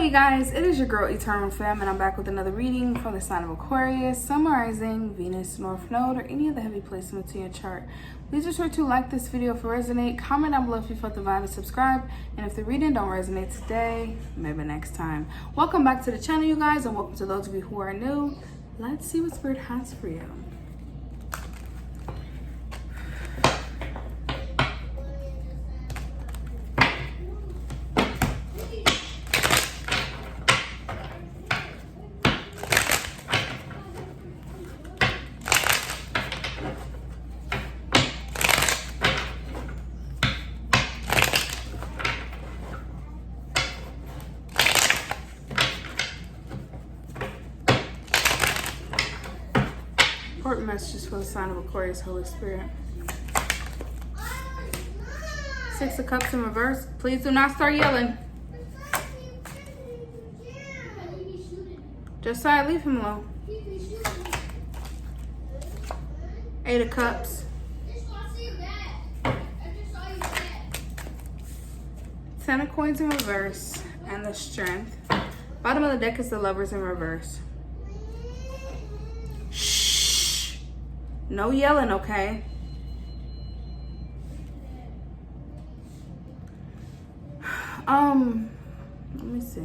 Hey guys, it is your girl Eternal Fam, and I'm back with another reading from the sign of Aquarius, summarizing Venus North Node or any of the heavy placements in your chart. Please be sure to like this video if it resonates, comment down below if you felt the vibe, and subscribe. And if the reading don't resonate today, maybe next time. Welcome back to the channel, you guys, and welcome to those of you who are new. Let's see what Spirit has for you. Important messages for the sign of Aquarius, Holy Spirit. Six of Cups in reverse. Please do not start yelling. Josiah, leave him alone. Eight of Cups. Ten of Coins in reverse. And the Strength. Bottom of the deck is the Lovers in reverse. No yelling, okay? Let me see.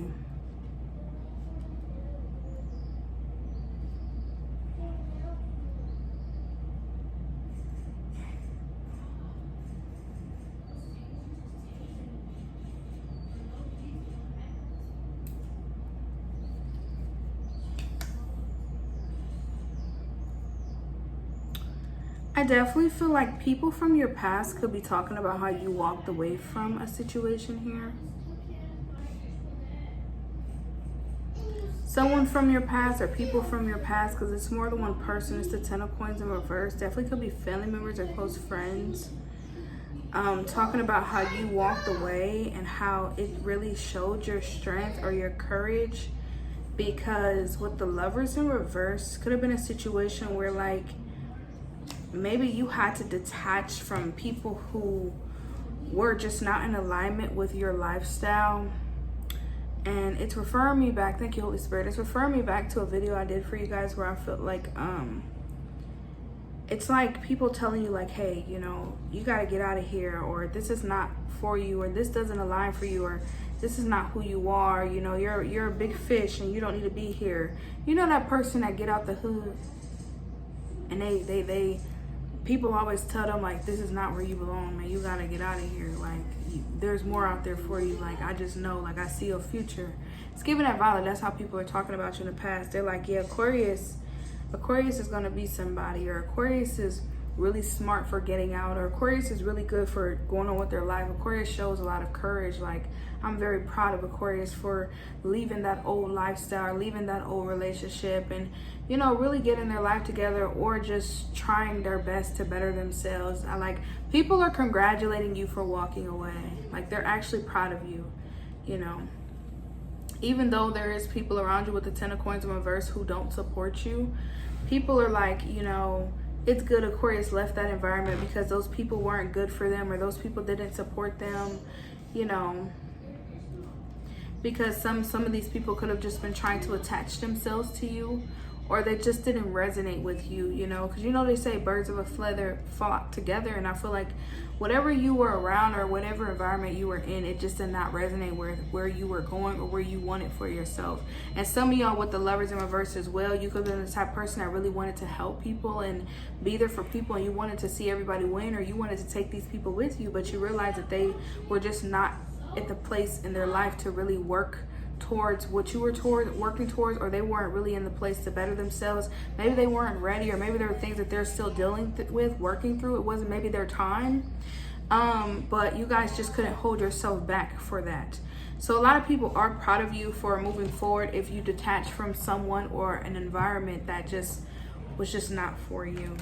I definitely feel like people from your past could be talking about how you walked away from a situation here. Someone from your past or people from your past, because it's more than one person. It's the Ten of Coins in reverse. Definitely could be family members or close friends. Talking about how you walked away and how it really showed your strength or your courage. Because with the Lovers in reverse, could have been a situation where like, maybe you had to detach from people who were just not in alignment with your lifestyle. And it's referring me back, thank you Holy Spirit, it's referring me back to a video I did for you guys where I felt like it's like people telling you like, hey, you know, you got to get out of here, or this is not for you, or this doesn't align for you, or this is not who you are, you know, you're a big fish and you don't need to be here. You know, that person that get out the hood and they people always tell them like, this is not where you belong, man, you gotta get out of here, like there's more out there for you, like I just know, like I see your future. It's giving that violet. That's how people are talking about you in the past. They're like, yeah, Aquarius is gonna be somebody, or Aquarius is really smart for getting out, or Aquarius is really good for going on with their life. Aquarius shows a lot of courage. Like, I'm very proud of Aquarius for leaving that old lifestyle, leaving that old relationship, and, you know, really getting their life together, or just trying their best to better themselves. I like, people are congratulating you for walking away. Like, they're actually proud of you, you know. Even though there is people around you with the Ten of Coins in reverse who don't support you, people are like, you know, it's good Aquarius left that environment because those people weren't good for them, or those people didn't support them, you know, because some of these people could have just been trying to attach themselves to you, or they just didn't resonate with you, you know, because you know they say birds of a feather flock together, and I feel like whatever you were around or whatever environment you were in, it just did not resonate with where you were going or where you wanted for yourself. And some of y'all with the Lovers in reverse as well, you could have been the type of person that really wanted to help people and be there for people, and you wanted to see everybody win, or you wanted to take these people with you, but you realized that they were just not at the place in their life to really work towards what you were working towards, or they weren't really in the place to better themselves. Maybe they weren't ready, or maybe there were things that they're still dealing with, working through. It wasn't maybe their time, but you guys just couldn't hold yourself back for that. So a lot of people are proud of you for moving forward if you detach from someone or an environment that just was just not for you.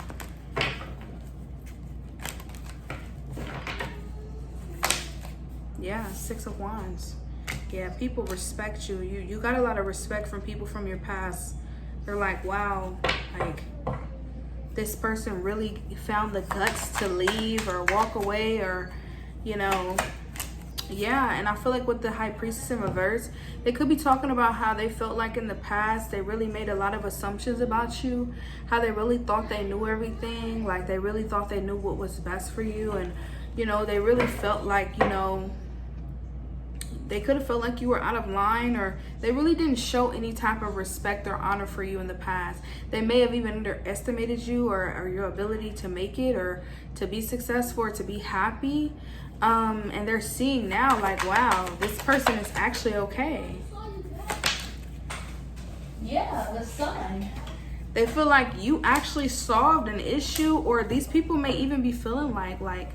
Yeah, Six of Wands. Yeah, people respect you. You got a lot of respect from people from your past. They're like, wow, like this person really found the guts to leave or walk away, or, you know, Yeah, and I feel like with the High Priestess in reverse, they could be talking about how they felt like in the past they really made a lot of assumptions about you, how they really thought they knew everything, like they really thought they knew what was best for you, and you know, they really felt like, you know, they could have felt like you were out of line, or they really didn't show any type of respect or honor for you in the past. They may have even underestimated you or your ability to make it or to be successful or to be happy. And they're seeing now like, wow, this person is actually okay. Yeah, the sun. They feel like you actually solved an issue, or these people may even be feeling like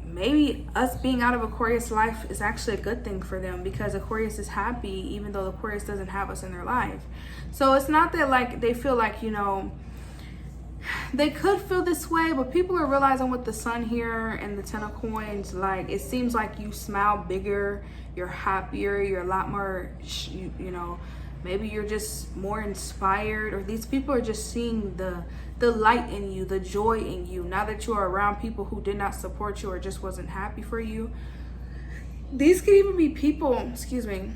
maybe us being out of Aquarius life is actually a good thing for them, because Aquarius is happy even though Aquarius doesn't have us in their life. So it's not that like they feel like, you know, they could feel this way, but people are realizing with the sun here and the 10 of coins, like it seems like you smile bigger, you're happier, you're a lot more, you know, maybe you're just more inspired, or these people are just seeing the light in you, the joy in you. Now that you are around people who did not support you or just wasn't happy for you. These could even be people, excuse me,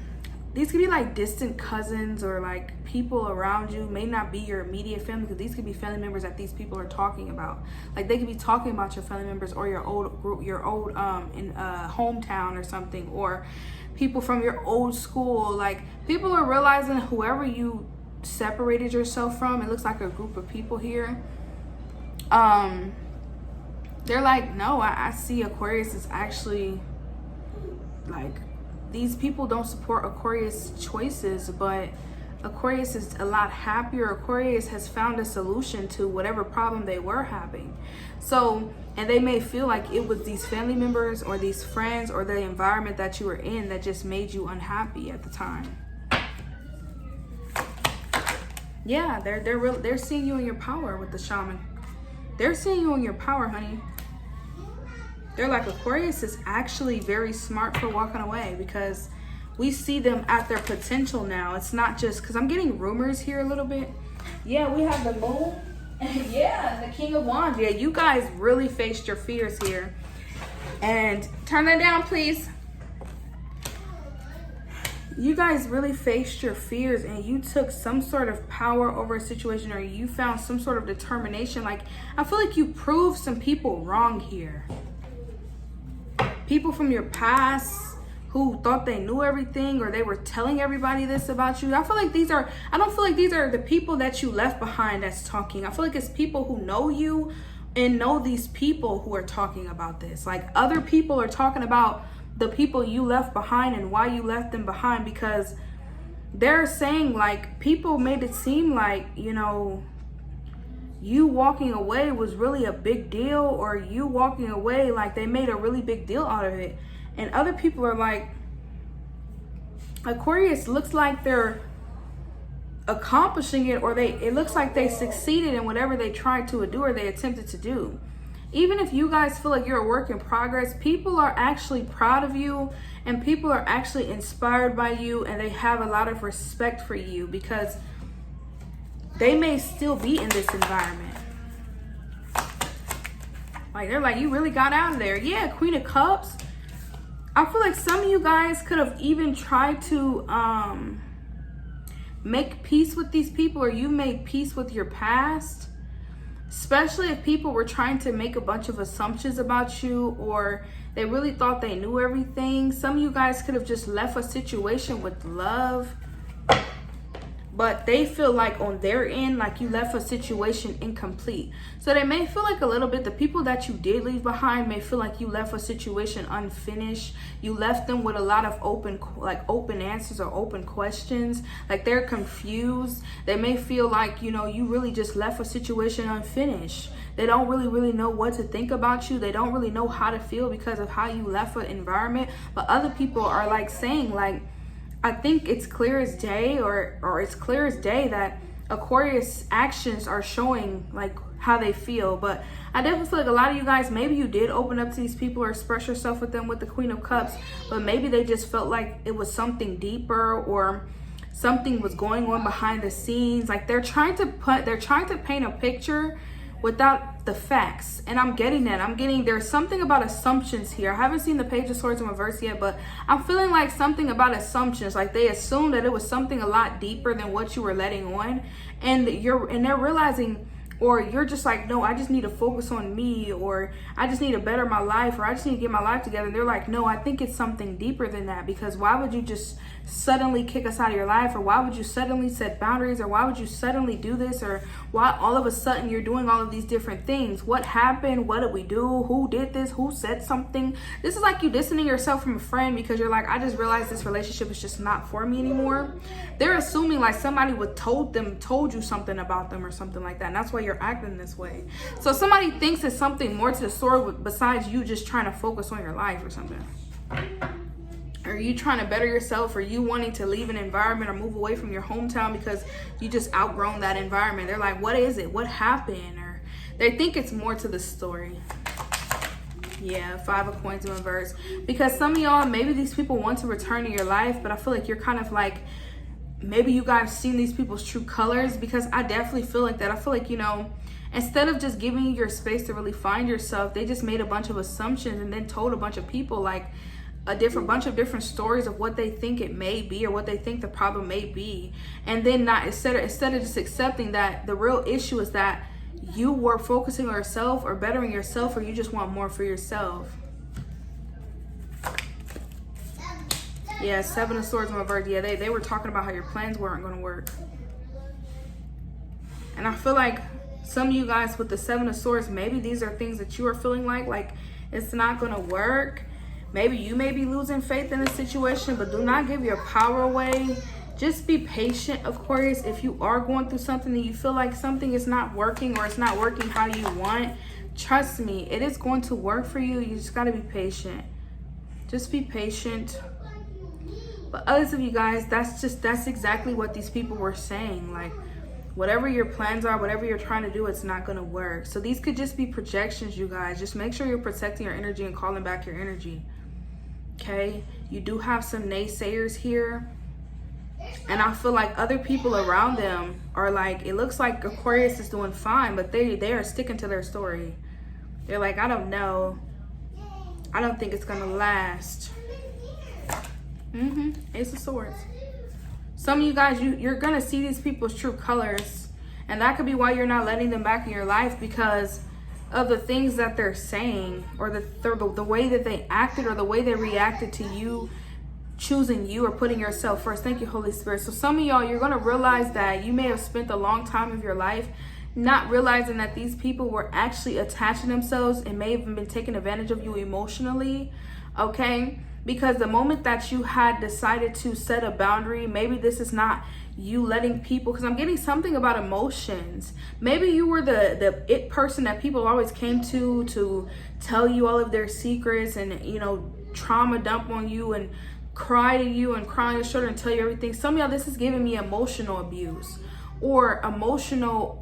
these could be like distant cousins or like people around you, may not be your immediate family, because these could be family members that these people are talking about. Like they could be talking about your family members or your old group, your old hometown or something, or people from your old school. Like people are realizing whoever you separated yourself from, it looks like a group of people here. They're like, no, I see Aquarius is actually like, these people don't support Aquarius choices, but Aquarius is a lot happier. Aquarius has found a solution to whatever problem they were having. So, and they may feel like it was these family members or these friends or the environment that you were in that just made you unhappy at the time. Yeah, they're seeing you in your power with the shaman. They're seeing you in your power, honey. They're like, Aquarius is actually very smart for walking away, because we see them at their potential now. It's not just, because I'm getting rumors here a little bit. Yeah, we have the moon. Yeah, the King of Wands. Yeah, you guys really faced your fears here. And turn that down, please. You guys really faced your fears, and you took some sort of power over a situation, or you found some sort of determination. Like, I feel like you proved some people wrong here. People from your past who thought they knew everything, or they were telling everybody this about you. I feel like these are, I don't feel like these are the people that you left behind that's talking. I feel like it's people who know you and know these people who are talking about this. Like other people are talking about the people you left behind and why you left them behind, because they're saying like people made it seem like, you know, you walking away was really a big deal, or you walking away, like they made a really big deal out of it. And other people are like, Aquarius looks like they're accomplishing it, or it looks like they succeeded in whatever they tried to do or they attempted to do. Even if you guys feel like you're a work in progress, people are actually proud of you, and people are actually inspired by you, and they have a lot of respect for you, because they may still be in this environment. Like they're like, you really got out of there. Yeah, Queen of Cups. I feel like some of you guys could have even tried to make peace with these people, or you made peace with your past. Especially if people were trying to make a bunch of assumptions about you, or they really thought they knew everything. Some of you guys could have just left a situation with love, but they feel like on their end, like you left a situation incomplete. So they may feel like a little bit, the people that you did leave behind may feel like you left a situation unfinished. You left them with a lot of open answers or open questions. Like they're confused. They may feel like, you know, you really just left a situation unfinished. They don't really know what to think about you. They don't really know how to feel because of how you left an environment. But other people are like saying like, I think it's clear as day, or it's clear as day that Aquarius actions are showing like how they feel. But I definitely feel like a lot of you guys, maybe you did open up to these people or express yourself with them with the Queen of Cups, but maybe they just felt like it was something deeper, or something was going on behind the scenes. Like they're trying to paint a picture without the facts. And I'm getting that. There's something about assumptions here. I haven't seen the Page of Swords in reverse yet, but I'm feeling like something about assumptions. Like they assumed that it was something a lot deeper than what you were letting on. And they're realizing, or you're just like, no, I just need to focus on me, or I just need to better my life, or I just need to get my life together. And they're like, no, I think it's something deeper than that, because why would you just suddenly kick us out of your life, or why would you suddenly set boundaries, or why would you suddenly do this, or why all of a sudden you're doing all of these different things? What happened? What did we do? Who did this? Who said something? This is like you distancing yourself from a friend because you're like, I just realized this relationship is just not for me anymore. They're assuming like somebody told you something about them or something like that, and that's why you're acting this way. So somebody thinks there's something more to the story besides you just trying to focus on your life or something. Or you trying to better yourself, or you wanting to leave an environment or move away from your hometown because you just outgrown that environment. They're like, what is it? What happened? Or they think it's more to the story. Yeah, 5 of Coins in reverse. Because some of y'all, maybe these people want to return to your life, but I feel like you're kind of like, maybe you guys seen these people's true colors, because I definitely feel like that. I feel like, you know, instead of just giving you your space to really find yourself, they just made a bunch of assumptions and then told a bunch of people like a bunch of different stories of what they think it may be, or what they think the problem may be. And then instead of just accepting that the real issue is that you were focusing on yourself or bettering yourself, or you just want more for yourself. Yeah, 7 of Swords in reverse. Yeah, they were talking about how your plans weren't going to work. And I feel like some of you guys with the 7 of Swords, maybe these are things that you are feeling like it's not going to work. Maybe you may be losing faith in the situation, but do not give your power away. Just be patient, Aquarius. If you are going through something and you feel like something is not working, or it's not working how you want, trust me, it is going to work for you. You just got to be patient. Just be patient. But others of you guys, that's exactly what these people were saying. Like, whatever your plans are, whatever you're trying to do, it's not going to work. So these could just be projections, you guys. Just make sure you're protecting your energy and calling back your energy. Okay? You do have some naysayers here. And I feel like other people around them are like, it looks like Aquarius is doing fine, but they are sticking to their story. They're like, I don't know. I don't think it's going to last. Ace of Swords. Some of you guys, you're going to see these people's true colors. And that could be why you're not letting them back in your life, because of the things that they're saying, or the way that they acted, or the way they reacted to you choosing you or putting yourself first. Thank you, Holy Spirit. So some of y'all, you're going to realize that you may have spent a long time of your life not realizing that these people were actually attaching themselves and may have been taking advantage of you emotionally. Okay? Because the moment that you had decided to set a boundary, maybe this is not you letting people, because I'm getting something about emotions. Maybe you were the it person that people always came to tell you all of their secrets, and, you know, trauma dump on you and cry to you and cry on your shoulder and tell you everything. Some of y'all, this is giving me emotional abuse, or emotional,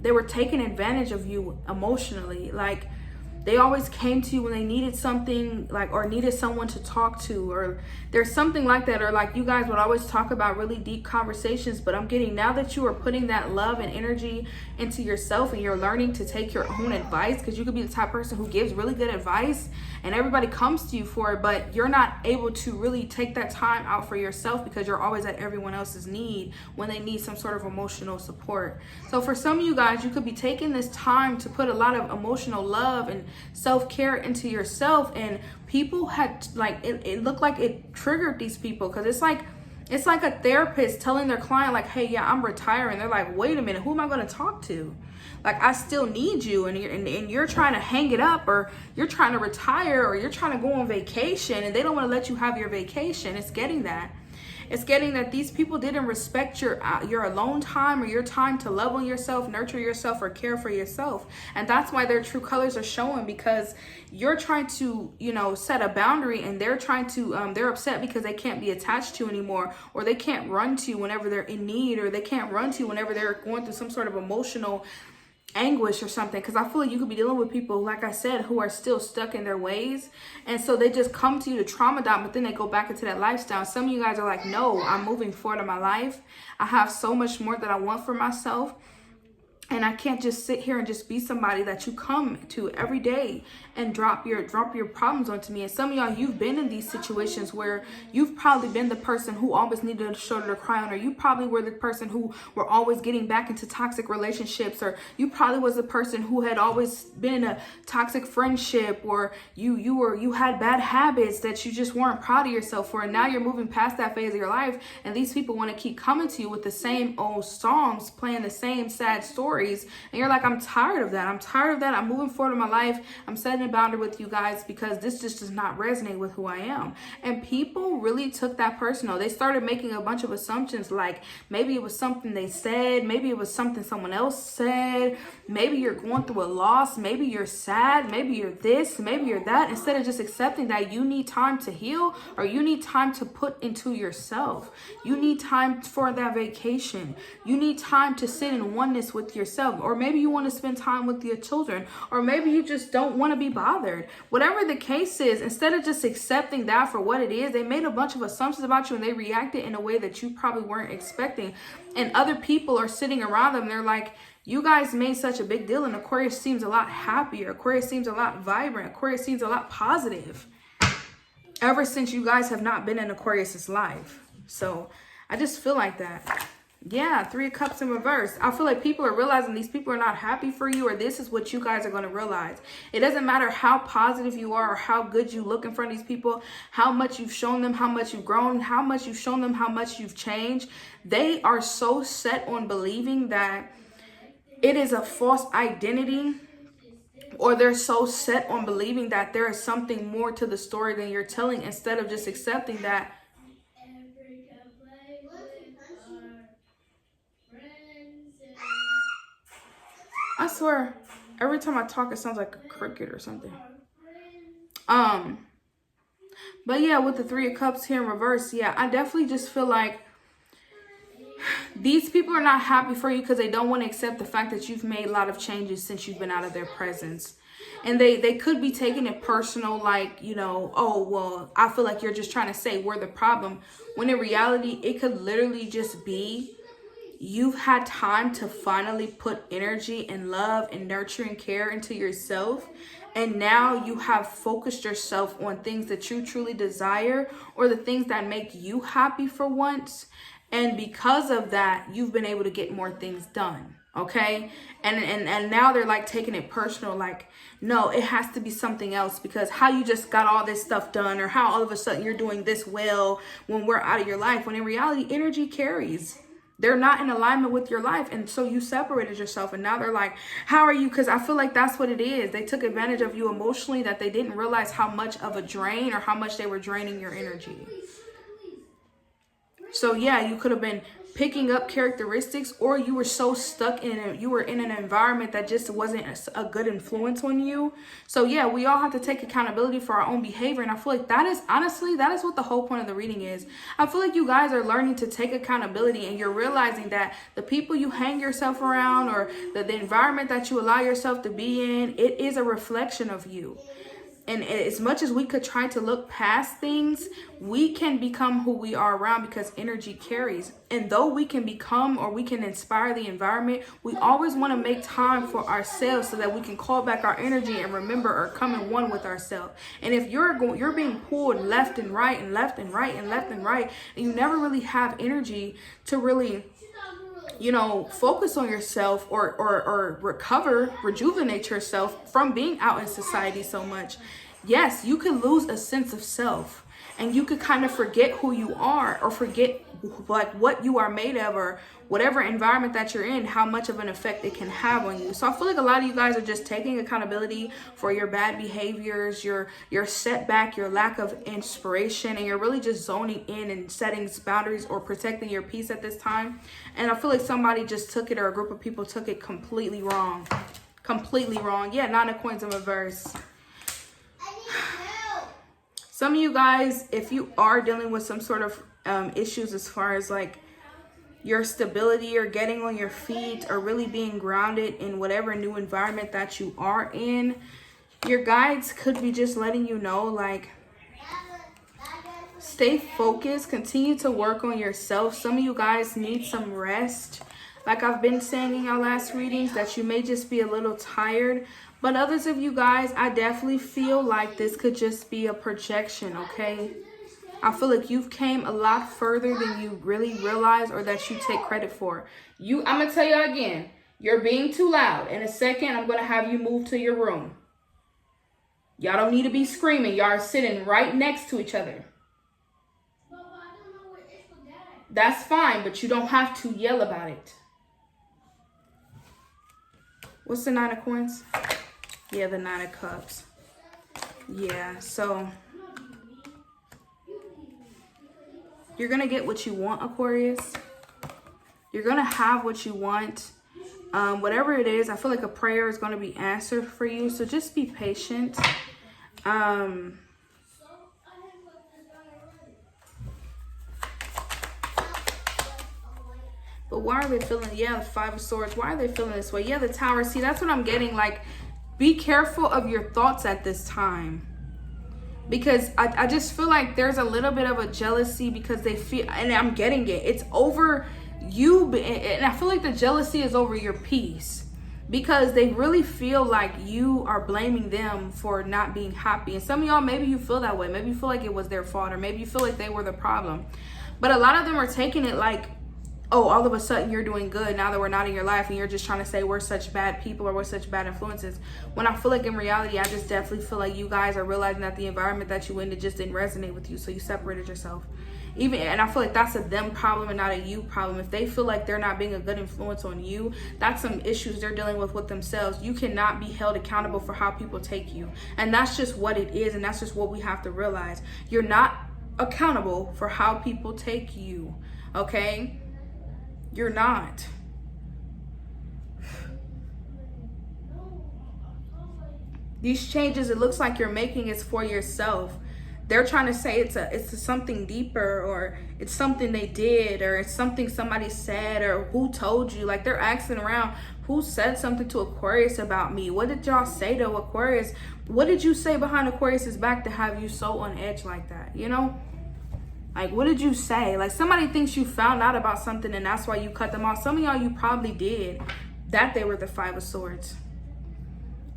they were taking advantage of you emotionally. Like, they always came to you when they needed something, like, or needed someone to talk to, or there's something like that. Or like, you guys would always talk about really deep conversations, but I'm getting, now that you are putting that love and energy into yourself, and you're learning to take your own advice, because you could be the type of person who gives really good advice and everybody comes to you for it, but you're not able to really take that time out for yourself because you're always at everyone else's need when they need some sort of emotional support. So for some of you guys, you could be taking this time to put a lot of emotional love and self-care into yourself, and people had, like, it looked like it triggered these people, because it's like a therapist telling their client, like, hey, yeah, I'm retiring. They're like, wait a minute, who am I going to talk to? Like, I still need you, and you're trying to hang it up, or you're trying to retire, or you're trying to go on vacation, and they don't want to let you have your vacation. It's getting that. It's getting that these people didn't respect your alone time, or your time to love on yourself, nurture yourself, or care for yourself. And that's why their true colors are showing, because you're trying to, you know, set a boundary, and they're trying to, they're upset because they can't be attached to you anymore, or they can't run to you whenever they're in need, or they can't run to you whenever they're going through some sort of emotional anguish or something. Because I feel like you could be dealing with people, like I said, who are still stuck in their ways, and so they just come to you to trauma dump, but then they go back into that lifestyle. Some of you guys are like, no, I'm moving forward in my life. I have so much more that I want for myself. And I can't just sit here and just be somebody that you come to every day and drop your problems onto me. And some of y'all, you've been in these situations where you've probably been the person who always needed a shoulder to cry on, or you probably were the person who were always getting back into toxic relationships, or you probably was the person who had always been in a toxic friendship, or you had bad habits that you just weren't proud of yourself for. And now you're moving past that phase of your life, and these people want to keep coming to you with the same old songs, playing the same sad stories. And you're like, I'm tired of that. I'm moving forward in my life. I'm setting a boundary with you guys because this just does not resonate with who I am. And people really took that personal. They started making a bunch of assumptions, like maybe it was something they said, maybe it was something someone else said, maybe you're going through a loss, maybe you're sad, maybe you're this, maybe you're that, instead of just accepting that you need time to heal, or you need time to put into yourself. You need time for that vacation. You need time to sit in oneness with yourself. Or maybe you want to spend time with your children, or maybe you just don't want to be bothered. Whatever the case is, instead of just accepting that for what it is, they made a bunch of assumptions about you and they reacted in a way that you probably weren't expecting. And other people are sitting around them. They're like, you guys made such a big deal, and Aquarius seems a lot happier. Aquarius seems a lot vibrant. Aquarius seems a lot positive ever since you guys have not been in Aquarius's life. So I just feel like that. Yeah, 3 of Cups in reverse. I feel like people are realizing these people are not happy for you, or this is what you guys are going to realize. It doesn't matter how positive you are or how good you look in front of these people, how much you've shown them, how much you've grown, how much you've shown them, how much you've changed. They are so set on believing that it is a false identity, or they're so set on believing that there is something more to the story than you're telling, instead of just accepting that I swear, every time I talk, it sounds like a cricket or something. But yeah, with the 3 of Cups here in reverse, yeah, I definitely just feel like these people are not happy for you because they don't want to accept the fact that you've made a lot of changes since you've been out of their presence. And they could be taking it personal, like, you know, oh, well, I feel like you're just trying to say we're the problem. When in reality, it could literally just be you've had time to finally put energy and love and nurturing care into yourself. And now you have focused yourself on things that you truly desire, or the things that make you happy for once. And because of that, you've been able to get more things done. Okay. And now they're like taking it personal, like, no, it has to be something else, because how you just got all this stuff done, or how all of a sudden you're doing this well when we're out of your life, when in reality, energy carries. They're not in alignment with your life. And so you separated yourself. And now they're like, how are you? Because I feel like that's what it is. They took advantage of you emotionally, that they didn't realize how much of a drain, or how much they were draining your energy. So yeah, you could have been picking up characteristics, or you were so stuck in it, you were in an environment that just wasn't a good influence on you. So yeah, we all have to take accountability for our own behavior. And I feel like that is, honestly, that is what the whole point of the reading is. I feel like you guys are learning to take accountability, and you're realizing that the people you hang yourself around, or the environment that you allow yourself to be in, it is a reflection of you. And as much as we could try to look past things, we can become who we are around, because energy carries. And though we can become, or we can inspire the environment, we always want to make time for ourselves so that we can call back our energy and remember, or come in one with ourselves. And if you're being pulled left and right and left and right and left and right, and you never really have energy to really, you know, focus on yourself, or recover, rejuvenate yourself from being out in society so much, yes, you could lose a sense of self, and you could kind of forget who you are, or forget like what you are made of, or whatever environment that you're in, how much of an effect it can have on you. So I feel like a lot of you guys are just taking accountability for your bad behaviors, your setback, your lack of inspiration, and you're really just zoning in and setting boundaries, or protecting your peace at this time. And I feel like somebody just took it, or a group of people took it completely wrong. Completely wrong. Yeah, 9 of Coins in reverse. Some of you guys, if you are dealing with some sort of issues as far as like your stability, or getting on your feet, or really being grounded in whatever new environment that you are in, your guides could be just letting you know, like, stay focused, continue to work on yourself. Some of you guys need some rest. like I've been saying in your last readings, that you may just be a little tired. But others of you guys, I definitely feel like this could just be a projection, okay? I feel like you've came a lot further than you really realize or that you take credit for. I'm going to tell you again, you're being too loud. In a second, I'm going to have you move to your room. Y'all don't need to be screaming. Y'all are sitting right next to each other. That's fine, but you don't have to yell about it. What's the 9 of Coins? Yeah, the 9 of Cups. Yeah, so you're going to get what you want, Aquarius. You're going to have what you want. Whatever it is, I feel like a prayer is going to be answered for you. So just be patient. But why are they feeling, yeah, the 5 of Swords. Why are they feeling this way? Yeah, the Tower. See, that's what I'm getting. Like, be careful of your thoughts at this time. Because I just feel like there's a little bit of a jealousy because they feel, and I'm getting it. It's over you, and I feel like the jealousy is over your peace. Because they really feel like you are blaming them for not being happy. And some of y'all, maybe you feel that way. Maybe you feel like it was their fault, or maybe you feel like they were the problem. But a lot of them are taking it like, oh, all of a sudden you're doing good now that we're not in your life, and you're just trying to say we're such bad people or we're such bad influences. When I feel like in reality, I just definitely feel like you guys are realizing that the environment that you in, it just didn't resonate with you, so you separated yourself. And I feel like that's a them problem and not a you problem. If they feel like they're not being a good influence on you, that's some issues they're dealing with themselves. You cannot be held accountable for how people take you, and that's just what it is, and that's just what we have to realize. You're not accountable for how people take you, okay? You're not. These changes, it looks like you're making is for yourself. They're trying to say it's something deeper, or it's something they did, or it's something somebody said, or who told you. Like, they're asking around, who said something to Aquarius about me? What did y'all say to Aquarius? What did you say behind Aquarius's back to have you so on edge like that? You know? Like, what did you say? Like, somebody thinks you found out about something and that's why you cut them off. Some of y'all, you probably did. That they were the 5 of Swords.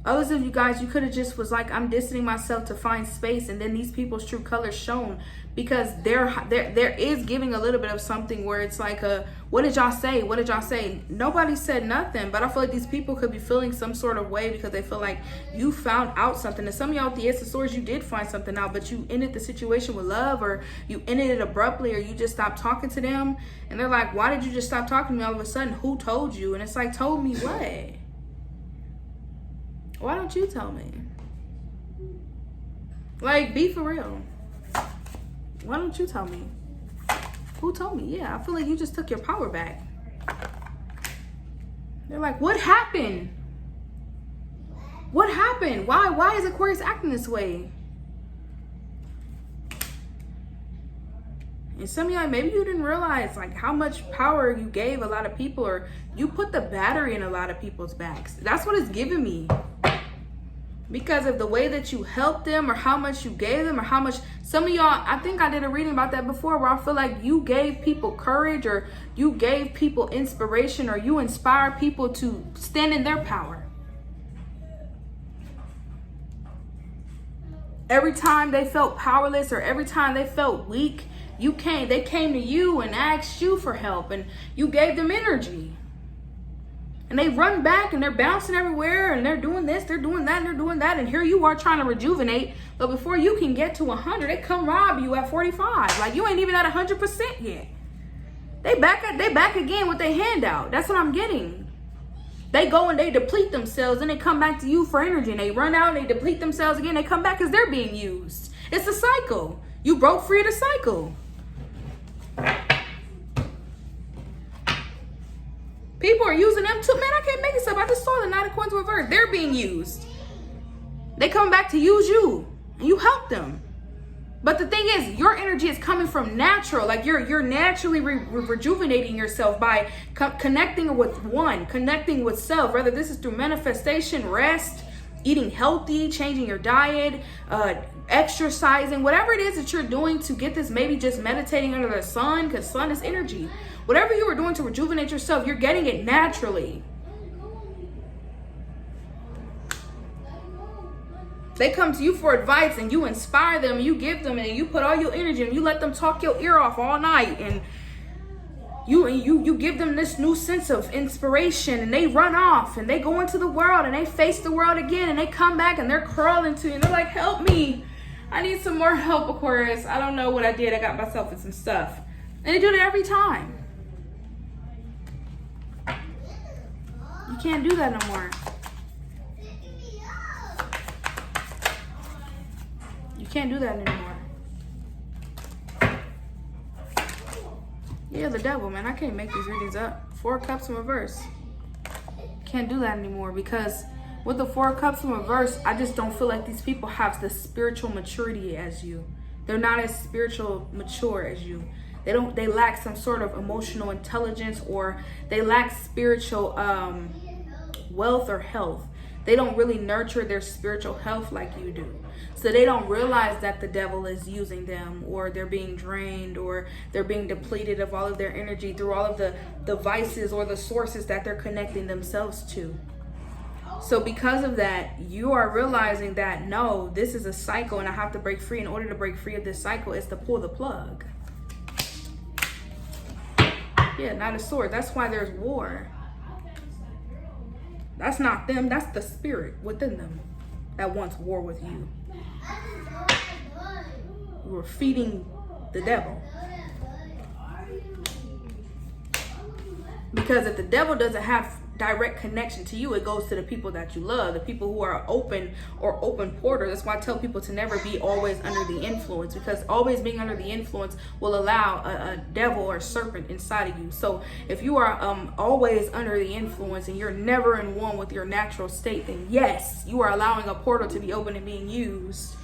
Others of you guys, you could have just was like, I'm distancing myself to find space, and then these people's true colors shown, because there is giving a little bit of something where it's like, what did y'all say? What did y'all say? Nobody said nothing, but I feel like these people could be feeling some sort of way because they feel like you found out something. And some of y'all with the Ace of Swords, you did find something out, but you ended the situation with love, or you ended it abruptly, or you just stopped talking to them. And they're like, why did you just stop talking to me all of a sudden? Who told you? And it's like, told me what? Why don't you tell me? Like, be for real. Why don't you tell me? Who told me? Yeah, I feel like you just took your power back. They're like, what happened? What happened? Why is Aquarius acting this way? And some of y'all, maybe you didn't realize like how much power you gave a lot of people, or you put the battery in a lot of people's backs. That's what it's giving me. Because of the way that you helped them, or how much you gave them, or how much, some of y'all, I think I did a reading about that before, where I feel like you gave people courage, or you gave people inspiration, or you inspired people to stand in their power. Every time they felt powerless, or every time they felt weak, they came to you and asked you for help, and you gave them energy. And they run back and they're bouncing everywhere and they're doing this, they're doing that, and they're doing that. And here you are trying to rejuvenate. But before you can get to 100, they come rob you at 45. Like, you ain't even at 100% yet. They back again with their hand out. That's what I'm getting. They go and they deplete themselves, and they come back to you for energy. And they run out and they deplete themselves again. They come back because they're being used. It's a cycle. You broke free of the cycle. People are using them too. Man, I can't make this up. I just saw the 9 of Coins reversed. They're being used. They come back to use you. And you help them. But the thing is, your energy is coming from natural. Like, you're naturally rejuvenating yourself by connecting with one. Connecting with self. Whether this is through manifestation, rest, eating healthy, changing your diet, exercising, whatever it is that you're doing to get this, maybe just meditating under the sun, because sun is energy. Whatever you are doing to rejuvenate yourself, you're getting it naturally. They come to you for advice and you inspire them, you give them, and you put all your energy and you let them talk your ear off all night, and you give them this new sense of inspiration, and they run off and they go into the world and they face the world again, and they come back and they're crawling to you and they're like, help me. I need some more help, Aquarius. I don't know what I did. I got myself in some stuff. And they do that every time. You can't do that no more. You can't do that anymore. Yeah, the devil, man. I can't make these readings up. 4 cups in reverse. Can't do that anymore, because with the 4 cups in reverse, I just don't feel like these people have the spiritual maturity as you. They're not as spiritual mature as you. They lack some sort of emotional intelligence, or they lack spiritual wealth or health. They don't really nurture their spiritual health like you do. So they don't realize that the devil is using them, or they're being drained, or they're being depleted of all of their energy through all of the devices or the sources that they're connecting themselves to. So because of that, you are realizing that, no, this is a cycle and I have to break free. In order to break free of this cycle is to pull the plug. Yeah, Knight of Swords. That's why there's war. That's not them. That's the spirit within them that wants war with you. You are feeding the devil. Because if the devil doesn't have direct connection to you, it goes to the people that you love, the people who are open or open porters. That's why I tell people to never be always under the influence, because always being under the influence will allow a devil or serpent inside of you. So if you are always under the influence and you're never in one with your natural state, then yes, you are allowing a portal to be open and being used.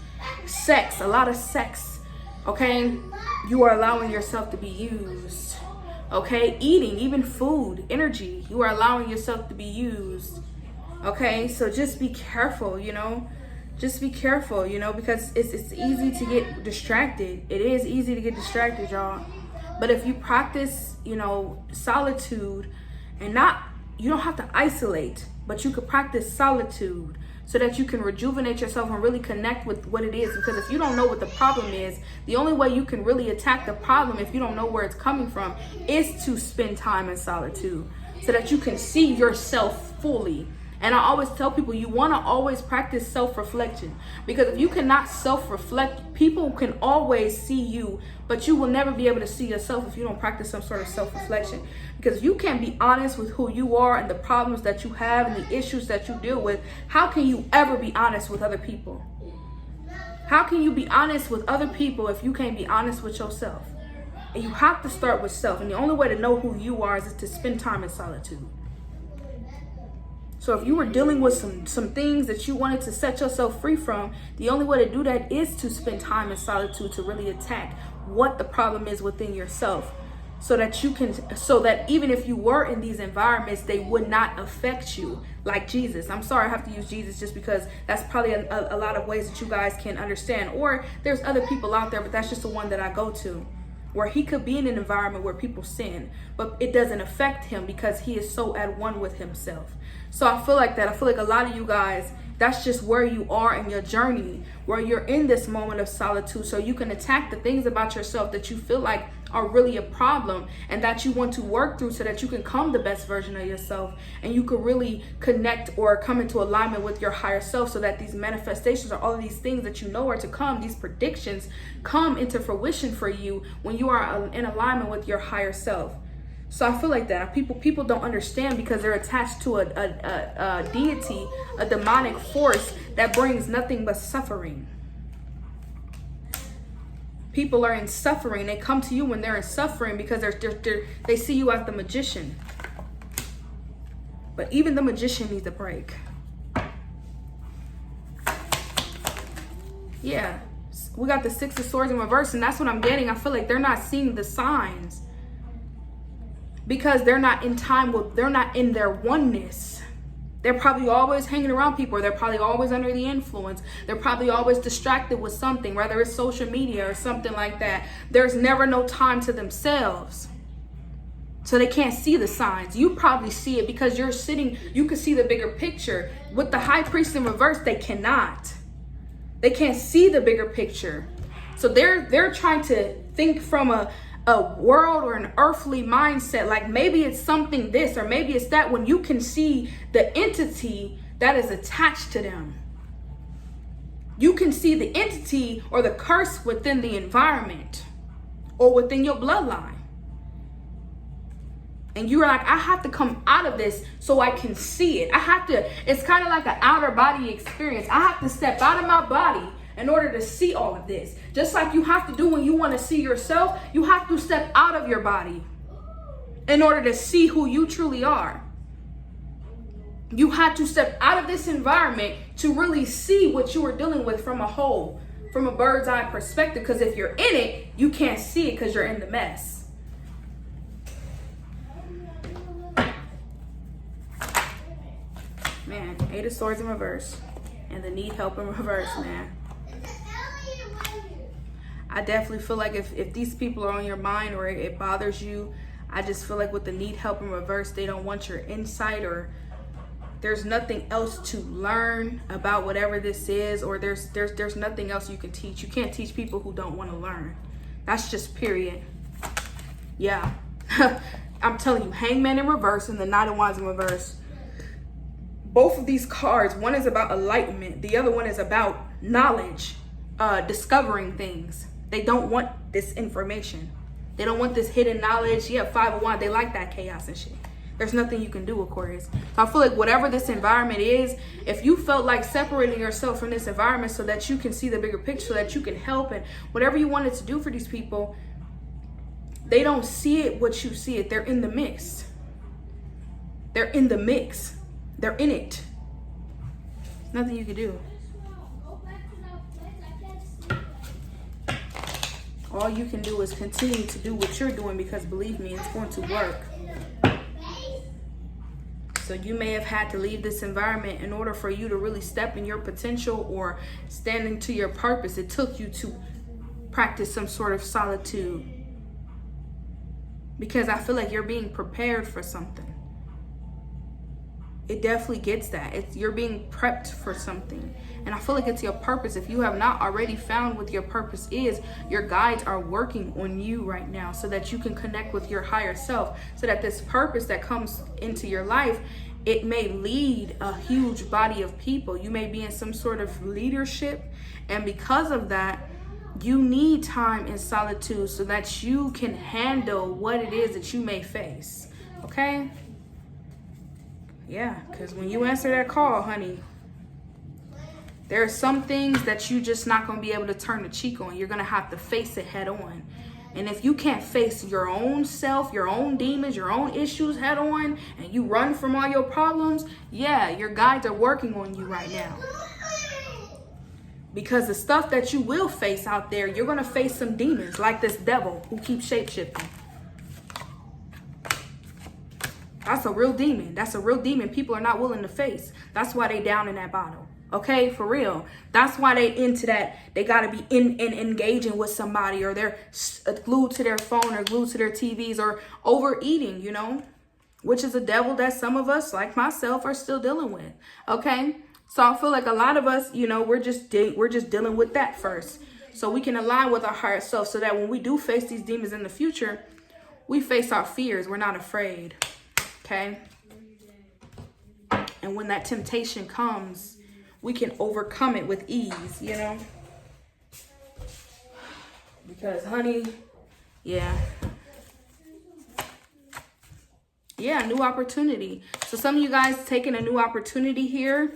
Sex, a lot of sex, okay? You are allowing yourself to be used. Okay, eating, even food, energy, you are allowing yourself to be used. Okay, so just be careful, you know, just be careful, you know, because it's easy to get distracted. It is easy to get distracted, y'all. But if you practice, you know, solitude, and you don't have to isolate, but you could practice solitude so that you can rejuvenate yourself and really connect with what it is. Because if you don't know what the problem is, the only way you can really attack the problem, if you don't know where it's coming from, is to spend time in solitude so that you can see yourself fully. And I always tell people, you want to always practice self-reflection, because if you cannot self-reflect, people can always see you, but you will never be able to see yourself if you don't practice some sort of self-reflection. Because if you can't be honest with who you are and the problems that you have and the issues that you deal with, how can you ever be honest with other people? How can you be honest with other people if you can't be honest with yourself? And you have to start with self. And the only way to know who you are is to spend time in solitude. So if you were dealing with some things that you wanted to set yourself free from, the only way to do that is to spend time in solitude, to really attack what the problem is within yourself, so that even if you were in these environments, they would not affect you like Jesus. I'm sorry, I have to use Jesus just because that's probably a lot of ways that you guys can understand. Or there's other people out there, but that's just the one that I go to, where he could be in an environment where people sin, but it doesn't affect him because he is so at one with himself. So I feel like that. I feel like a lot of you guys, that's just where you are in your journey, where you're in this moment of solitude, so you can attack the things about yourself that you feel like are really a problem and that you want to work through, so that you can come the best version of yourself, and you can really connect or come into alignment with your higher self, so that these manifestations or all of these things that you know are to come, these predictions, come into fruition for you when you are in alignment with your higher self. So I feel like that people don't understand, because they're attached to a deity, a demonic force that brings nothing but suffering. People are in suffering. They come to you when they're in suffering because they see you as the magician. But even the magician needs a break. Yeah, we got the 6 of Swords in reverse, and that's what I'm getting. I feel like they're not seeing the signs, because they're not in time with, they're not in their oneness. They're probably always hanging around people, or they're probably always under the influence. They're probably always distracted with something, whether it's social media or something like that. There's never no time to themselves. So they can't see the signs. You probably see it because you're sitting, you can see the bigger picture. With the high priest in reverse, they cannot. They can't see the bigger picture. So they're trying to think from a world or an earthly mindset, like maybe it's something this or maybe it's that, when you can see the entity that is attached to them. You can see the entity or the curse within the environment or within your bloodline. And you're like, I have to come out of this so I can see it. It's kind of like an outer body experience. I have to step out of my body in order to see all of this. Just like you have to do when you want to see yourself, you have to step out of your body in order to see who you truly are. You had to step out of this environment to really see what you are dealing with from a whole, from a bird's eye perspective. Because if you're in it, you can't see it because you're in the mess. Man, 8 of Swords in reverse and the need help in reverse, man. I definitely feel like if these people are on your mind or it bothers you, I just feel like with the need help in reverse, they don't want your insight, or there's nothing else to learn about whatever this is, or there's nothing else you can teach. You can't teach people who don't want to learn. That's just period. Yeah. I'm telling you, Hangman in reverse and the Knight of Wands in reverse. Both of these cards, one is about enlightenment. The other one is about knowledge, discovering things. They don't want this information. They don't want this hidden knowledge. Yeah, 5 of Wands, they like that chaos and shit. There's nothing you can do, Aquarius. So I feel like whatever this environment is, if you felt like separating yourself from this environment so that you can see the bigger picture, so that you can help, and whatever you wanted to do for these people, they don't see it what you see it. They're in the mix. They're in the mix. They're in it. Nothing you can do. All you can do is continue to do what you're doing, because believe me, it's going to work. So you may have had to leave this environment in order for you to really step in your potential or stand into your purpose. It took you to practice some sort of solitude, because I feel like you're being prepared for something. It definitely gets that. You're being prepped for something. And I feel like it's your purpose. If you have not already found what your purpose is, your guides are working on you right now so that you can connect with your higher self, so that this purpose that comes into your life, it may lead a huge body of people. You may be in some sort of leadership. And because of that, you need time in solitude so that you can handle what it is that you may face. Okay? Yeah, because when you answer that call, honey, there are some things that you just not going to be able to turn the cheek on. You're going to have to face it head on. And if you can't face your own self, your own demons, your own issues head on, and you run from all your problems, yeah, your guides are working on you right now. Because the stuff that you will face out there, you're going to face some demons like this devil who keeps shape-shifting. That's a real demon. That's a real demon people are not willing to face. That's why they down in that bottle. Okay, for real. That's why they into that. They got to be in engaging with somebody, or they're glued to their phone or glued to their TVs, or overeating, you know, which is a devil that some of us, like myself, are still dealing with. Okay, so I feel like a lot of us, you know, we're just dealing with that first, so we can align with our higher self, so that when we do face these demons in the future, we face our fears. We're not afraid. Okay. And when that temptation comes, we can overcome it with ease, you know. Because, honey, yeah, new opportunity. So some of you guys taking a new opportunity here.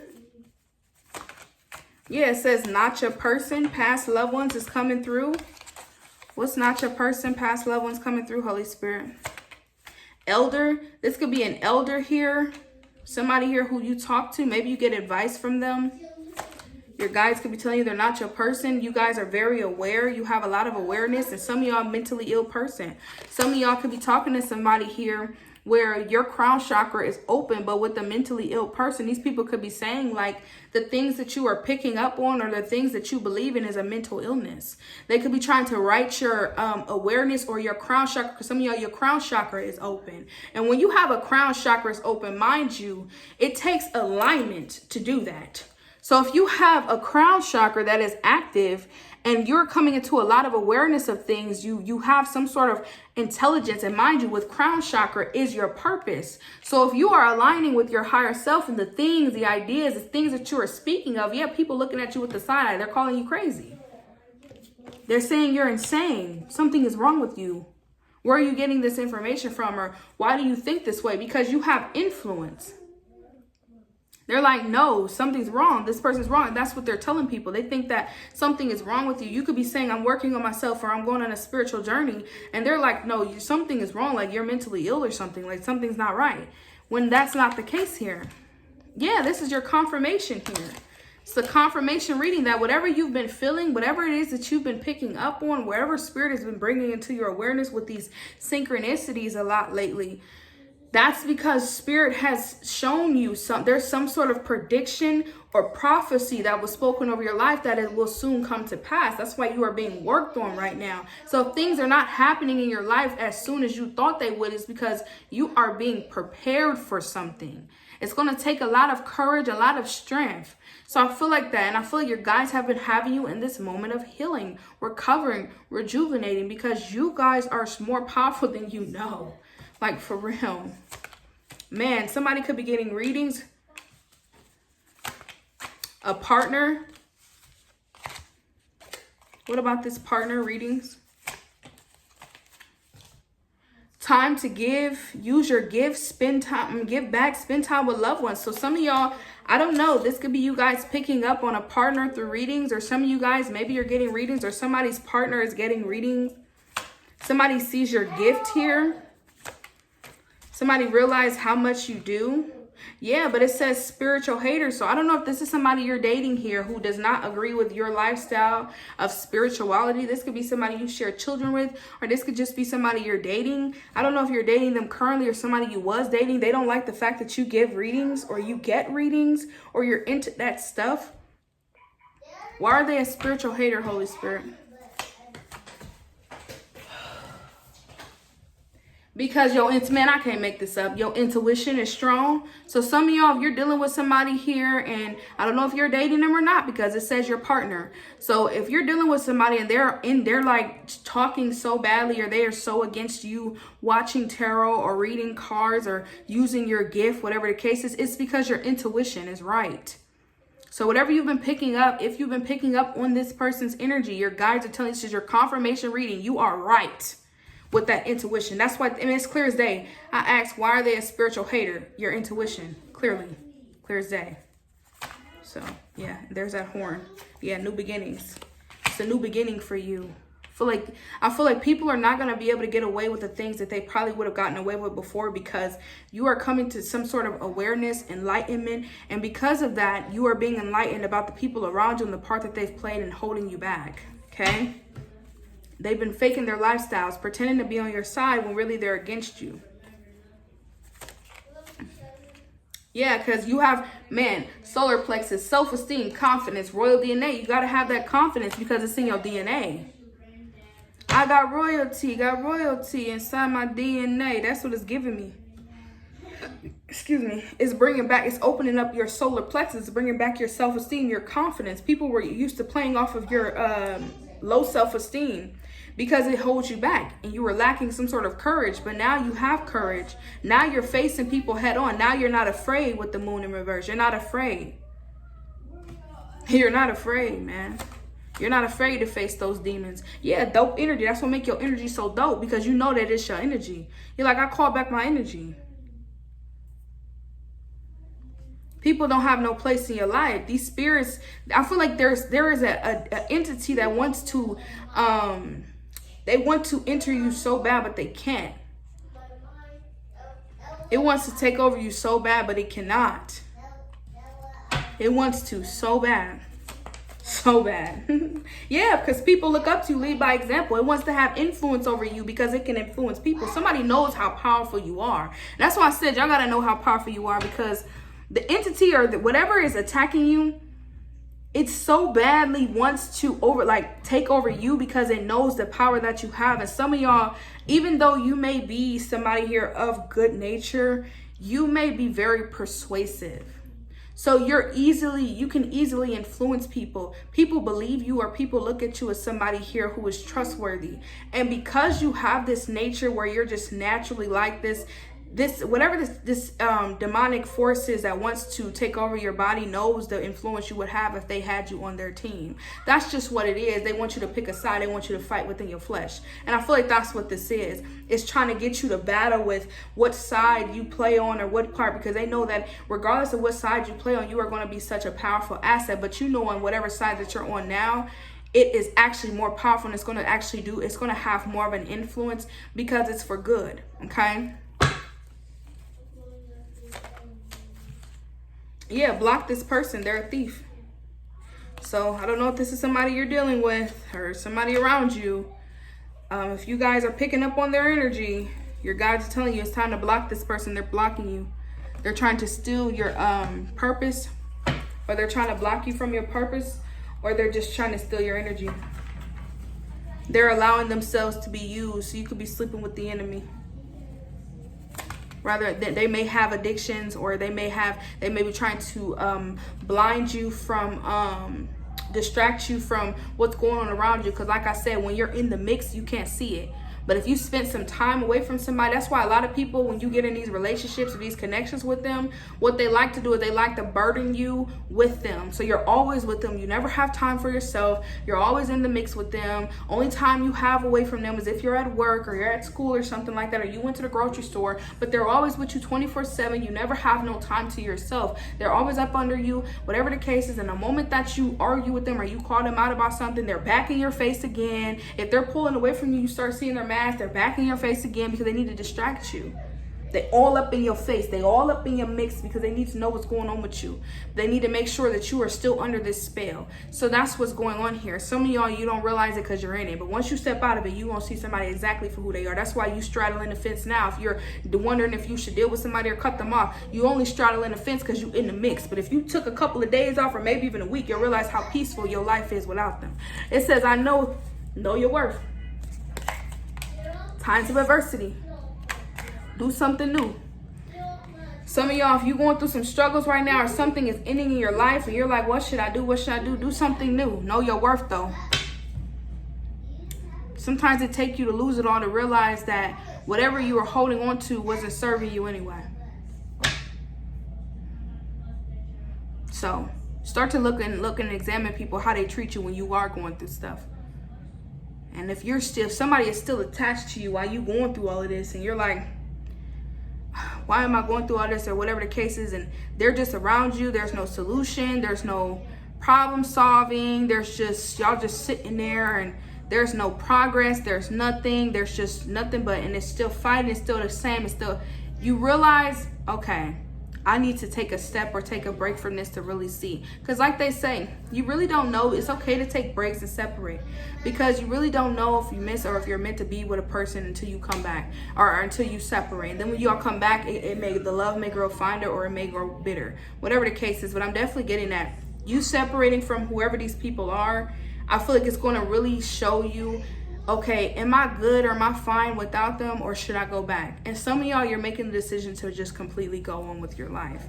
Yeah, it says not your person, past loved ones is coming through. What's not your person, past loved ones coming through, Holy Spirit? Elder, this could be an elder here, somebody here who you talk to. Maybe you get advice from them. Your guides could be telling you they're not your person. You guys are very aware. You have a lot of awareness, and some of y'all mentally ill person. Some of y'all could be talking to somebody here where your crown chakra is open, but with a mentally ill person, these people could be saying like the things that you are picking up on or the things that you believe in is a mental illness. They could be trying to write your awareness or your crown chakra, because some of y'all, your crown chakra is open. And when you have a crown chakra is open, mind you, it takes alignment to do that. So if you have a crown chakra that is active and you're coming into a lot of awareness of things, you have some sort of intelligence. And mind you, with crown chakra is your purpose. So if you are aligning with your higher self and the things, the ideas, the things that you are speaking of, yeah, people looking at you with the side eye, they're calling you crazy. They're saying you're insane. Something is wrong with you. Where are you getting this information from? Or why do you think this way? Because you have influence. They're like, no, something's wrong. This person's wrong. And that's what they're telling people. They think that something is wrong with you. You could be saying, I'm working on myself, or I'm going on a spiritual journey. And they're like, no, something is wrong. Like you're mentally ill or something. Like something's not right. When that's not the case here. Yeah, this is your confirmation here. It's the confirmation reading that whatever you've been feeling, whatever it is that you've been picking up on, wherever spirit has been bringing into your awareness with these synchronicities a lot lately, that's because spirit has shown you there's some sort of prediction or prophecy that was spoken over your life that it will soon come to pass. That's why you are being worked on right now. So if things are not happening in your life as soon as you thought they would, it's because you are being prepared for something. It's going to take a lot of courage, a lot of strength. So I feel like that. And I feel like your guys have been having you in this moment of healing, recovering, rejuvenating, because you guys are more powerful than you know. Like, for real. Man, somebody could be getting readings. A partner. What about this partner readings? Time to give. Use your gifts. Spend time. Give back. Spend time with loved ones. So some of y'all, I don't know. This could be you guys picking up on a partner through readings. Or some of you guys, maybe you're getting readings. Or somebody's partner is getting readings. Somebody sees your gift here. Somebody realize how much you do. Yeah, but it says spiritual haters. So I don't know if this is somebody you're dating here who does not agree with your lifestyle of spirituality. This could be somebody you share children with, or this could just be somebody you're dating. I don't know if you're dating them currently or somebody you was dating. They don't like the fact that you give readings or you get readings or you're into that stuff. Why are they a spiritual hater, Holy Spirit? Because man, I can't make this up. Your intuition is strong. So some of y'all, if you're dealing with somebody here, and I don't know if you're dating them or not, because it says your partner. So if you're dealing with somebody and they're like talking so badly, or they are so against you watching tarot or reading cards or using your gift, whatever the case is, it's because your intuition is right. So whatever you've been picking up, if you've been picking up on this person's energy, your guides are telling you, this is your confirmation reading. You are right with that intuition. That's why, I mean, it's clear as day. I asked, why are they a spiritual hater? Your intuition, clearly, clear as day. So yeah, there's that horn. Yeah, new beginnings. It's a new beginning for you. I feel like people are not going to be able to get away with the things that they probably would have gotten away with before, because you are coming to some sort of awareness, enlightenment. And because of that, you are being enlightened about the people around you and the part that they've played in holding you back. Okay. They've been faking their lifestyles, pretending to be on your side when really they're against you. Yeah, because you have, man, solar plexus, self-esteem, confidence, royal DNA. You got to have that confidence because it's in your DNA. I got royalty inside my DNA. That's what it's giving me. Excuse me. It's bringing back, it's opening up your solar plexus, it's bringing back your self-esteem, your confidence. People were used to playing off of your low self-esteem, because it holds you back and you were lacking some sort of courage. But now you have courage. Now you're facing people head on. Now you're not afraid with the moon in reverse. You're not afraid. You're not afraid, man. You're not afraid to face those demons. Yeah, dope energy. That's what makes your energy so dope, because you know that it's your energy. You're like, I call back my energy. People don't have no place in your life. These spirits, I feel like there is a entity that wants to they want to enter you so bad, but they can't. It wants to take over you so bad, but it cannot. It wants to so bad. So bad. Yeah, because people look up to you, lead by example. It wants to have influence over you because it can influence people. Somebody knows how powerful you are. And that's why I said y'all got to know how powerful you are, because the entity or whatever is attacking you, it so badly wants to take over you because it knows the power that you have. And some of y'all, even though you may be somebody here of good nature, you may be very persuasive. So you can easily influence people. People believe you, or people look at you as somebody here who is trustworthy. And because you have this nature where you're just naturally like this demonic forces that wants to take over your body knows the influence you would have if they had you on their team. That's just what it is. They want you to pick a side. They want you to fight within your flesh. And I feel like that's what this is. It's trying to get you to battle with what side you play on or what part, because they know that regardless of what side you play on, you are going to be such a powerful asset. But you know, on whatever side that you're on now, it is actually more powerful, and it's going to have more of an influence because it's for good. Okay. Yeah, block this person. They're a thief. So I don't know if this is somebody you're dealing with or somebody around you. If you guys are picking up on their energy, your guides are telling you it's time to block this person. They're blocking you. They're trying to steal your purpose, or they're trying to block you from your purpose, or they're just trying to steal your energy. They're allowing themselves to be used, so you could be sleeping with the enemy. Rather, they may have addictions, or they may be trying to blind you from, distract you from what's going on around you. Because like I said, when you're in the mix, you can't see it. But if you spent some time away from somebody, that's why a lot of people, when you get in these relationships or these connections with them, what they like to do is they like to burden you with them. So you're always with them. You never have time for yourself. You're always in the mix with them. Only time you have away from them is if you're at work or you're at school or something like that, or you went to the grocery store. But they're always with you 24/7. You never have no time to yourself. They're always up under you, whatever the case is. And the moment that you argue with them or you call them out about something, they're back in your face again. If they're pulling away from you, you start seeing their mask. They're back in your face again because they need to distract you. They all up in your face. They all up in your mix because they need to know what's going on with you. They need to make sure that you are still under this spell. So that's what's going on here. Some of y'all, you don't realize it because you're in it. But once you step out of it, you won't see somebody exactly for who they are. That's why you straddle in the fence now. If you're wondering if you should deal with somebody or cut them off, you only straddle in the fence because you're in the mix. But if you took a couple of days off, or maybe even a week, you'll realize how peaceful your life is without them. It says, I know your worth. Times of adversity. Do something new. Some of y'all, if you're going through some struggles right now, or something is ending in your life and you're like, what should I do? What should I do? Do something new. Know your worth, though. Sometimes it takes you to lose it all to realize that whatever you were holding on to wasn't serving you anyway. So start to look and examine people, how they treat you when you are going through stuff. And if somebody is still attached to you while you going through all of this, and you're like, why am I going through all this, or whatever the case is, and they're just around you, there's no solution, there's no problem solving, there's just, y'all just sitting there, and there's no progress, there's nothing, there's just nothing but, and it's still fighting, it's still the same, it's still, you realize, okay, I need to take a step or take a break from this to really see. Because like they say, you really don't know. It's okay to take breaks and separate, because you really don't know if you miss or if you're meant to be with a person until you come back, or until you separate. And then when you all come back, the love may grow fonder, or it may grow bitter, whatever the case is. But I'm definitely getting that you separating from whoever these people are, I feel like it's going to really show you, okay, am I good or am I fine without them, or should I go back? And some of y'all, you're making the decision to just completely go on with your life.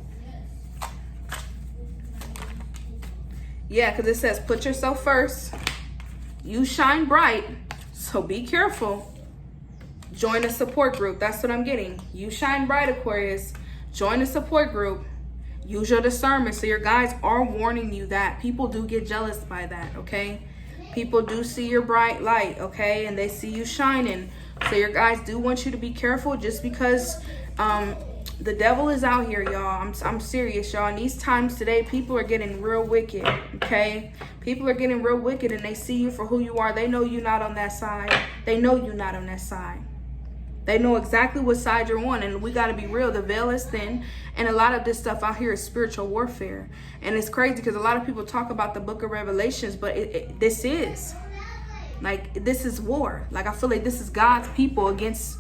Yeah, because it says put yourself first. You shine bright, so be careful. Join a support group. That's what I'm getting. You shine bright, Aquarius. Join a support group. Use your discernment. So your guides are warning you that people do get jealous by that, okay? People do see your bright light, okay? And they see you shining. So your guys do want you to be careful, just because the devil is out here, y'all. I'm serious, y'all. In these times today, people are getting real wicked, okay? People are getting real wicked, and they see you for who you are. They know you're not on that side. They know you're not on that side. They know exactly what side you're on, and we got to be real. The veil is thin, and a lot of this stuff out here is spiritual warfare. And it's crazy because a lot of people talk about the book of Revelations, but this is war. Like, I feel like this is God's people against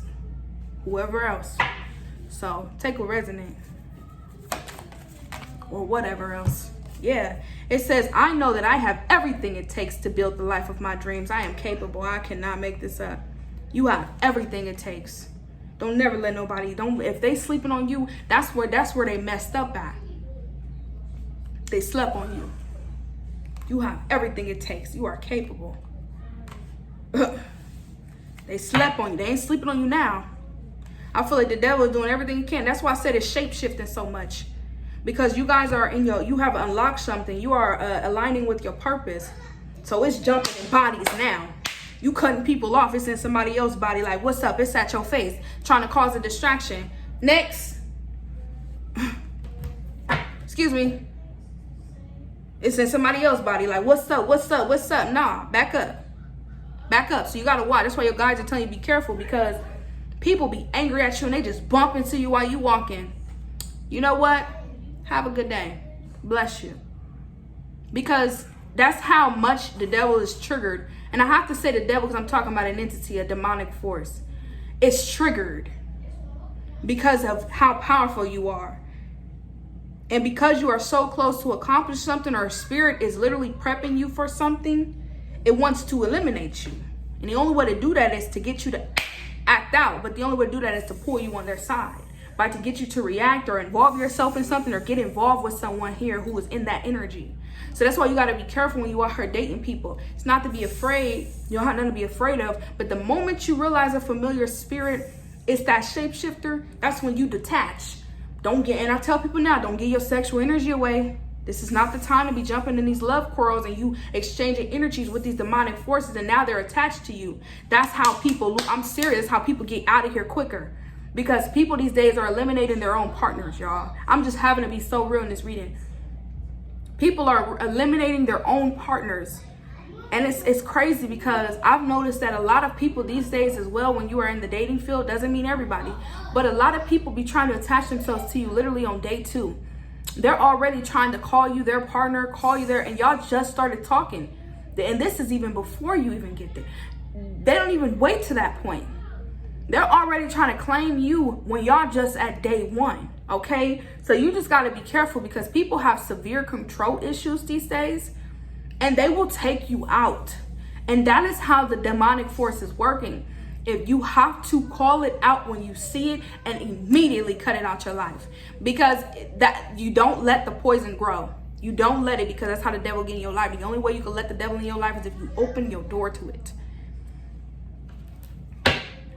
whoever else. So take what resonate, or whatever else. Yeah, it says, I know that I have everything it takes to build the life of my dreams. I am capable. I cannot make this up. You have everything it takes. Don't never let nobody, if they sleeping on you, that's where they messed up at. They slept on you. You have everything it takes. You are capable. They slept on you. They ain't sleeping on you now. I feel like the devil is doing everything he can. That's why I said it's shape-shifting so much. Because you guys are you have unlocked something. You are aligning with your purpose. So it's jumping in bodies now. You cutting people off. It's in somebody else's body. Like, what's up? It's at your face. Trying to cause a distraction. Next. Excuse me. It's in somebody else's body. Like, what's up? What's up? What's up? Nah, back up. Back up. So you got to watch. That's why your guides are telling you be careful, because people be angry at you and they just bump into you while you walking. You know what? Have a good day. Bless you. Because that's how much the devil is triggered. And I have to say the devil because I'm talking about an entity, a demonic force. It's triggered because of how powerful you are. And because you are so close to accomplish something, or a spirit is literally prepping you for something, it wants to eliminate you. And the only way to do that is to get you to act out. But the only way to do that is to pull you on their side. By to get you to react or involve yourself in something, or get involved with someone here who is in that energy. So that's why you got to be careful when you are dating people. It's not to be afraid. You don't have nothing to be afraid of. But the moment you realize a familiar spirit is that shapeshifter, that's when you detach. And I tell people now, don't give your sexual energy away. This is not the time to be jumping in these love quarrels and you exchanging energies with these demonic forces, and now they're attached to you. That's how people, I'm serious, how people get out of here quicker. Because people these days are eliminating their own partners, y'all. I'm just having to be so real in this reading. People are eliminating their own partners. And it's crazy, because I've noticed that a lot of people these days as well, when you are in the dating field, doesn't mean everybody, but a lot of people be trying to attach themselves to you literally on day 2. They're already trying to call you their partner, call you their, and y'all just started talking. And this is even before you even get there. They don't even wait to that point. They're already trying to claim you when y'all just at day 1, okay? So you just got to be careful, because people have severe control issues these days, and they will take you out. And that is how the demonic force is working. If you have to call it out when you see it, and immediately cut it out your life, because that you don't let the poison grow. You don't let it, because that's how the devil get in your life. The only way you can let the devil in your life is if you open your door to it.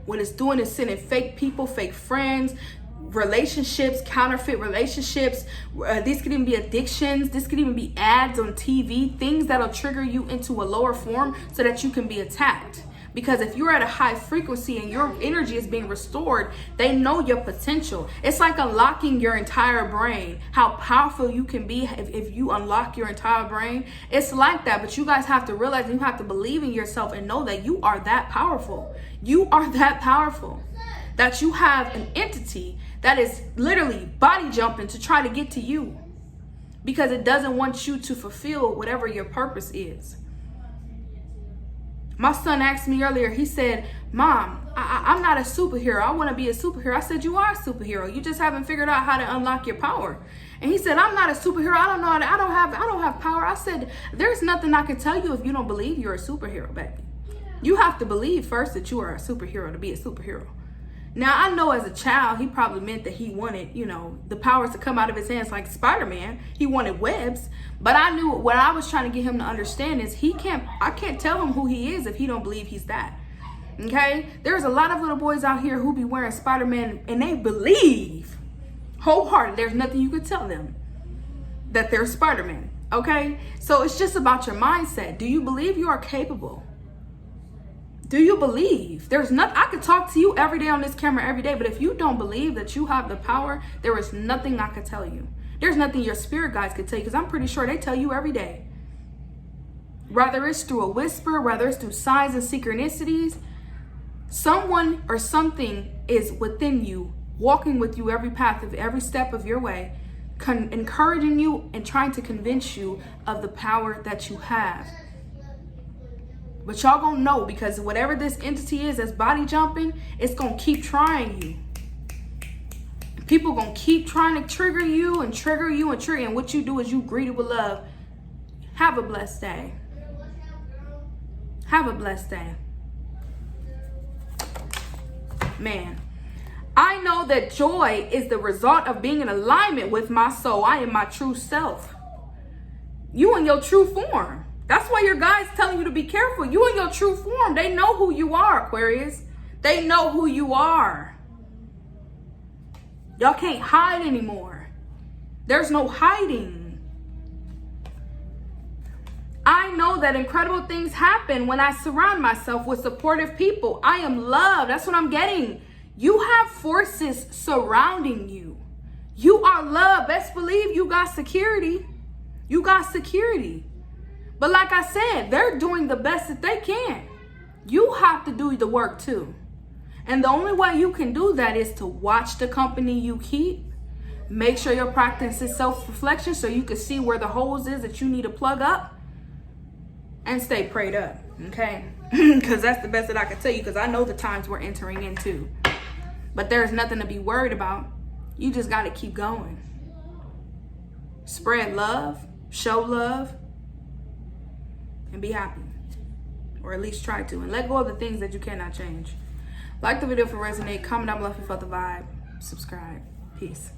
What it's doing is sending fake people, fake friends, relationships, counterfeit relationships. These could even be addictions. This could even be ads on TV, things that'll trigger you into a lower form so that you can be attacked. Because if you're at a high frequency and your energy is being restored, they know your potential. It's like unlocking your entire brain, how powerful you can be if you unlock your entire brain. It's like that, but you guys have to realize, you have to believe in yourself and know that you are that powerful. You are that powerful. That you have an entity that is literally body jumping to try to get to you, because it doesn't want you to fulfill whatever your purpose is. My son asked me earlier, he said, Mom, I'm not a superhero. I want to be a superhero. I said, you are a superhero. You just haven't figured out how to unlock your power. And he said, I'm not a superhero. I don't know. I don't have power. I said, there's nothing I can tell you if you don't believe you're a superhero, baby. You have to believe first that you are a superhero to be a superhero. Now, I know as a child, he probably meant that he wanted, the powers to come out of his hands like Spider-Man. He wanted webs. But I knew what I was trying to get him to understand is I can't tell him who he is if he don't believe he's that. Okay? There's a lot of little boys out here who be wearing Spider-Man and they believe wholeheartedly. There's nothing you could tell them that they're Spider-Man. Okay? So it's just about your mindset. Do you believe you are capable? Do you believe? There's nothing. I could talk to you every day on this camera every day, but if you don't believe that you have the power, there is nothing I could tell you. There's nothing your spirit guides could tell you, because I'm pretty sure they tell you every day. Whether it's through a whisper, whether it's through signs and synchronicities, Someone or something is within you, walking with you every path of every step of your way, encouraging you and trying to convince you of the power that you have. But y'all gonna know, because whatever this entity is that's body jumping, it's gonna keep trying you. People gonna keep trying to trigger you and trigger you and trigger. And what you do is you greet it with love. Have a blessed day. Have a blessed day. Man, I know that joy is the result of being in alignment with my soul. I am my true self. You in your true form. That's why your guides telling you to be careful. You in your true form. They know who you are, Aquarius. They know who you are. Y'all can't hide anymore. There's no hiding. I know that incredible things happen when I surround myself with supportive people. I am loved. That's what I'm getting. You have forces surrounding you. You are loved. Best believe you got security. You got security. But like I said, they're doing the best that they can. You have to do the work too. And the only way you can do that is to watch the company you keep. Make sure your practice is self-reflection so you can see where the holes is that you need to plug up. And stay prayed up, okay? Because that's the best that I can tell you, because I know the times we're entering into. But there's nothing to be worried about. You just got to keep going. Spread love, show love, and be happy. Or at least try to. And let go of the things that you cannot change. Like the video if it resonates. Comment down below if you felt the vibe. Subscribe. Peace.